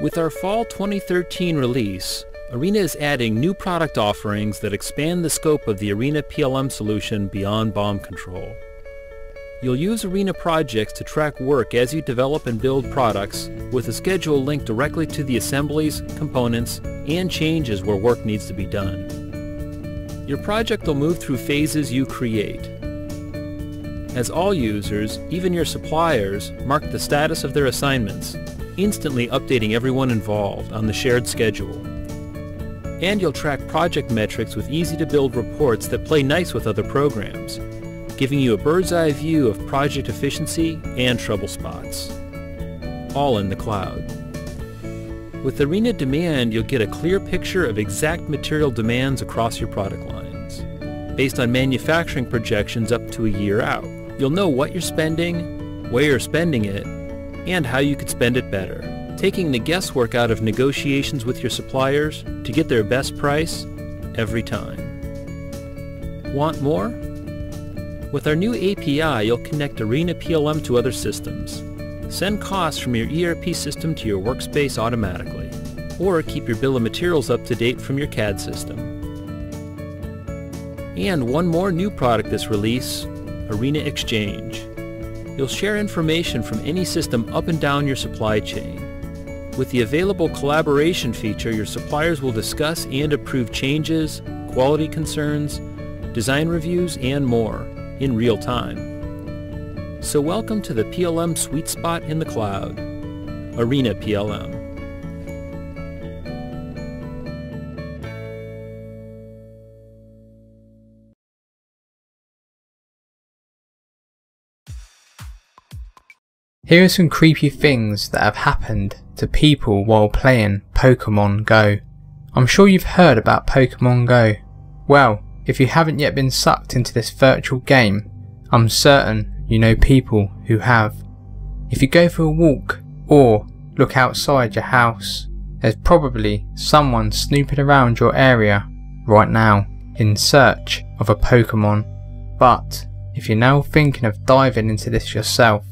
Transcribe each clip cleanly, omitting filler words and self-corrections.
With our fall 2013 release, Arena is adding new product offerings that expand the scope of the Arena PLM solution beyond bomb control. You'll use Arena projects to track work as you develop and build products, with a schedule linked directly to the assemblies, components, and changes where work needs to be done. Your project will move through phases you create. As all users, even your suppliers, mark the status of their assignments, instantly updating everyone involved on the shared schedule. And you'll track project metrics with easy-to-build reports that play nice with other programs, giving you a bird's-eye view of project efficiency and trouble spots, all in the cloud. With Arena Demand, you'll get a clear picture of exact material demands across your product lines. Based on manufacturing projections up to a year out, you'll know what you're spending, where you're spending it, and how you could spend it better, taking the guesswork out of negotiations with your suppliers to get their best price every time. Want more? With our new API, you'll connect Arena PLM to other systems, send costs from your ERP system to your workspace automatically, or keep your bill of materials up to date from your CAD system. And one more new product this release, Arena Exchange. You'll share information from any system up and down your supply chain. With the available collaboration feature, your suppliers will discuss and approve changes, quality concerns, design reviews, and more in real time. So welcome to the PLM sweet spot in the cloud, Arena PLM. Here are some creepy things that have happened to people while playing Pokémon Go. I'm sure you've heard about Pokémon Go. Well, if you haven't yet been sucked into this virtual game, I'm certain you know people who have. If you go for a walk or look outside your house, there's probably someone snooping around your area right now in search of a Pokémon. But if you're now thinking of diving into this yourself,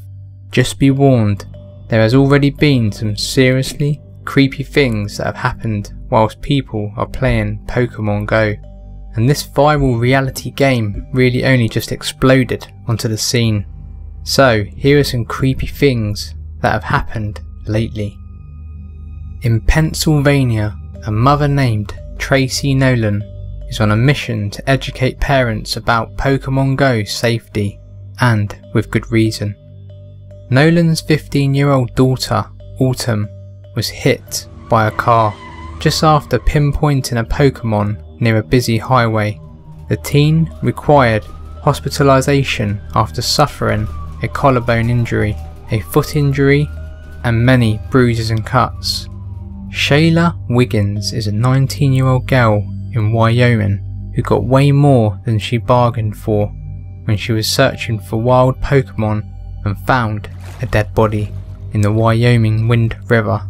just be warned, there has already been some seriously creepy things that have happened whilst people are playing Pokémon Go. And this viral reality game really only just exploded onto the scene. So here are some creepy things that have happened lately. In Pennsylvania, a mother named Tracy Nolan is on a mission to educate parents about Pokémon Go safety, and with good reason. Nolan's 15-year-old daughter, Autumn, was hit by a car just after pinpointing a Pokémon near a busy highway. The teen required hospitalization after suffering a collarbone injury, a foot injury, and many bruises and cuts. Shayla Wiggins is a 19-year-old girl in Wyoming who got way more than she bargained for when she was searching for wild Pokémon and found a dead body in the Wyoming Wind River.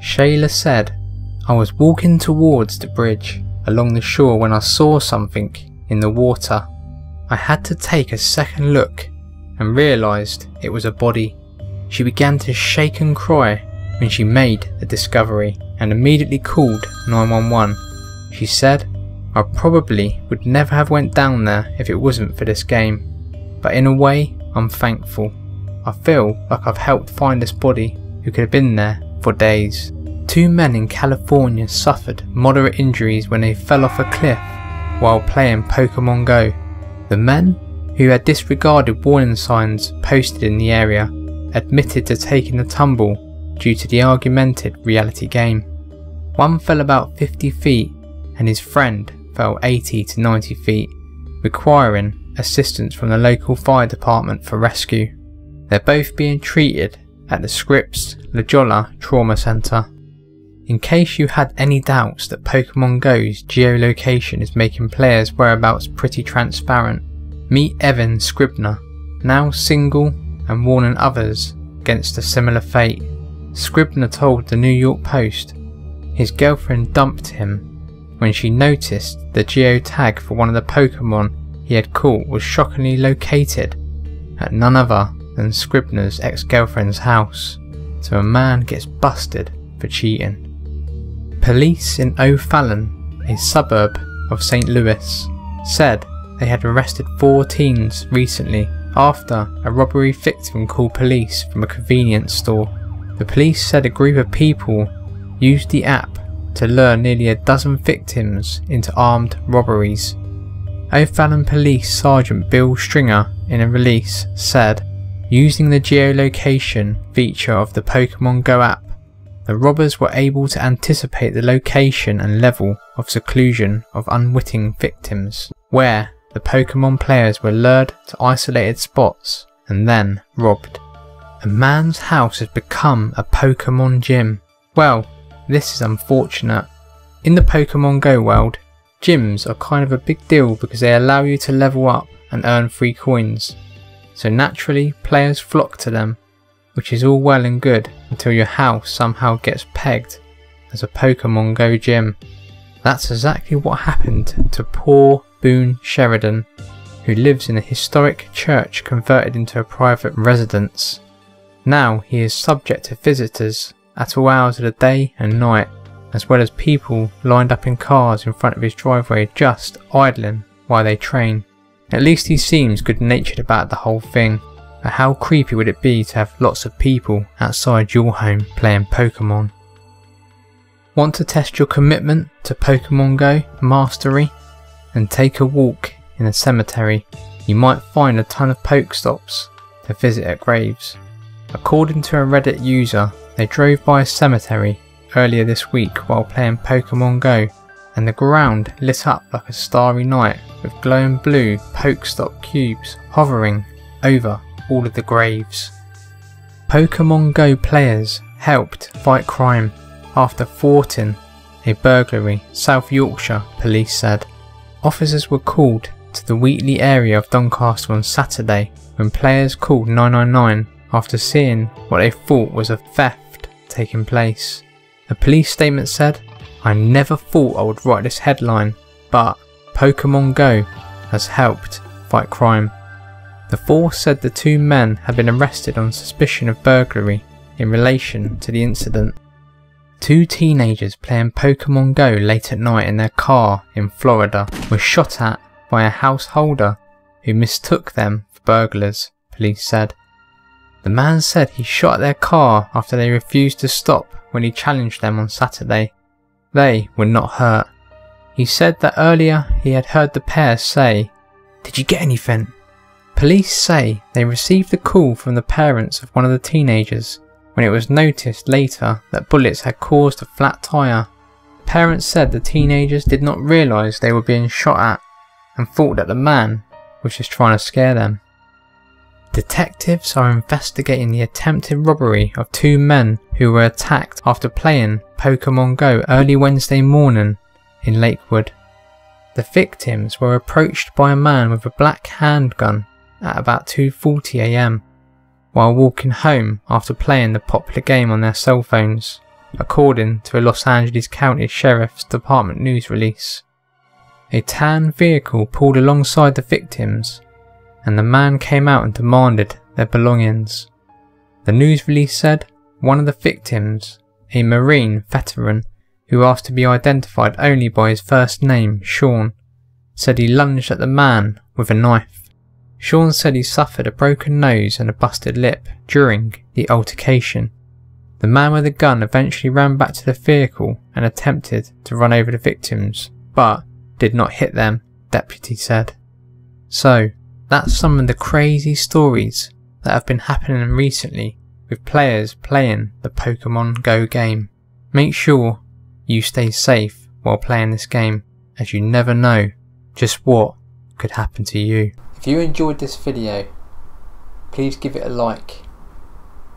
Shayla said, "I was walking towards the bridge along the shore when I saw something in the water. I had to take a second look and realised it was a body." She began to shake and cry when she made the discovery and immediately called 911. She said, "I probably would never have went down there if it wasn't for this game, but in a way I'm thankful. I feel like I've helped find this body who could have been there for days." 2 men in California suffered moderate injuries when they fell off a cliff while playing Pokémon Go. The men, who had disregarded warning signs posted in the area, admitted to taking the tumble due to the argumented reality game. One fell about 50 feet and his friend fell 80 to 90 feet, requiring assistance from the local fire department for rescue. They're both being treated at the Scripps La Jolla Trauma Centre. In case you had any doubts that Pokémon Go's geolocation is making players' whereabouts pretty transparent, meet Evan Scribner, now single and warning others against a similar fate. Scribner told the New York Post his girlfriend dumped him when she noticed the geotag for one of the Pokémon he had caught was shockingly located at none other than Scribner's ex-girlfriend's house. So a man gets busted for cheating. Police in O'Fallon, a suburb of St. Louis, said they had arrested 4 teens recently after a robbery victim called police from a convenience store. The police said a group of people used the app to lure nearly a dozen victims into armed robberies. O'Fallon Police Sergeant Bill Stringer in a release said, using the geolocation feature of the Pokémon-Go app, the robbers were able to anticipate the location and level of seclusion of unwitting victims, where the Pokémon players were lured to isolated spots and then robbed. A man's house has become a Pokémon gym. Well, this is unfortunate. In the Pokémon Go world, gyms are kind of a big deal because they allow you to level up and earn free coins. So naturally, players flock to them, which is all well and good until your house somehow gets pegged as a Pokémon Go gym. That's exactly what happened to poor Boone Sheridan, who lives in a historic church converted into a private residence. Now he is subject to visitors at all hours of the day and night, as well as people lined up in cars in front of his driveway just idling while they train. At least he seems good-natured about the whole thing, but how creepy would it be to have lots of people outside your home playing Pokemon? Want to test your commitment to Pokemon Go mastery? And take a walk in a cemetery. You might find a ton of Pokestops to visit at graves. According to a Reddit user, they drove by a cemetery earlier this week while playing Pokemon Go, and the ground lit up like a starry night with glowing blue Pokestop cubes hovering over all of the graves. Pokemon Go players helped fight crime after thwarting a burglary, South Yorkshire police said. Officers were called to the Wheatley area of Doncaster on Saturday when players called 999 after seeing what they thought was a theft taking place. A police statement said, "I never thought I would write this headline, but Pokemon Go has helped fight crime." The force said the 2 men had been arrested on suspicion of burglary in relation to the incident. 2 teenagers playing Pokemon Go late at night in their car in Florida were shot at by a householder who mistook them for burglars, police said. The man said he shot at their car after they refused to stop when he challenged them on Saturday. They were not hurt. He said that earlier he had heard the pair say, "Did you get anything?" Police say they received a call from the parents of one of the teenagers when it was noticed later that bullets had caused a flat tyre. The parents said the teenagers did not realise they were being shot at and thought that the man was just trying to scare them. Detectives are investigating the attempted robbery of 2 men who were attacked after playing Pokemon Go early Wednesday morning in Lakewood. The victims were approached by a man with a black handgun at about 2:40 AM while walking home after playing the popular game on their cell phones, according to a Los Angeles County Sheriff's Department news release. A tan vehicle pulled alongside the victims, and the man came out and demanded their belongings. The news release said one of the victims, a Marine veteran who asked to be identified only by his first name, Sean, said he lunged at the man with a knife. Sean said he suffered a broken nose and a busted lip during the altercation. The man with the gun eventually ran back to the vehicle and attempted to run over the victims, but did not hit them, deputy said. So, that's some of the crazy stories that have been happening recently with players playing the Pokemon Go game. Make sure you stay safe while playing this game, as you never know just what could happen to you. If you enjoyed this video, please give it a like,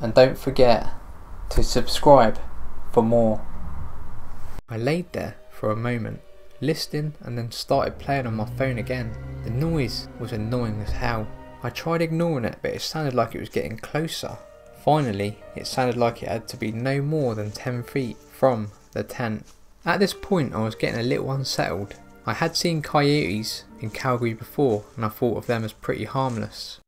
and don't forget to subscribe for more. I laid there for a moment, listening, and then started playing on my phone again. The noise was annoying as hell. I tried ignoring it, but it sounded like it was getting closer. Finally, it sounded like it had to be no more than 10 feet from the tent. At this point, I was getting a little unsettled. I had seen coyotes in Calgary before, and I thought of them as pretty harmless.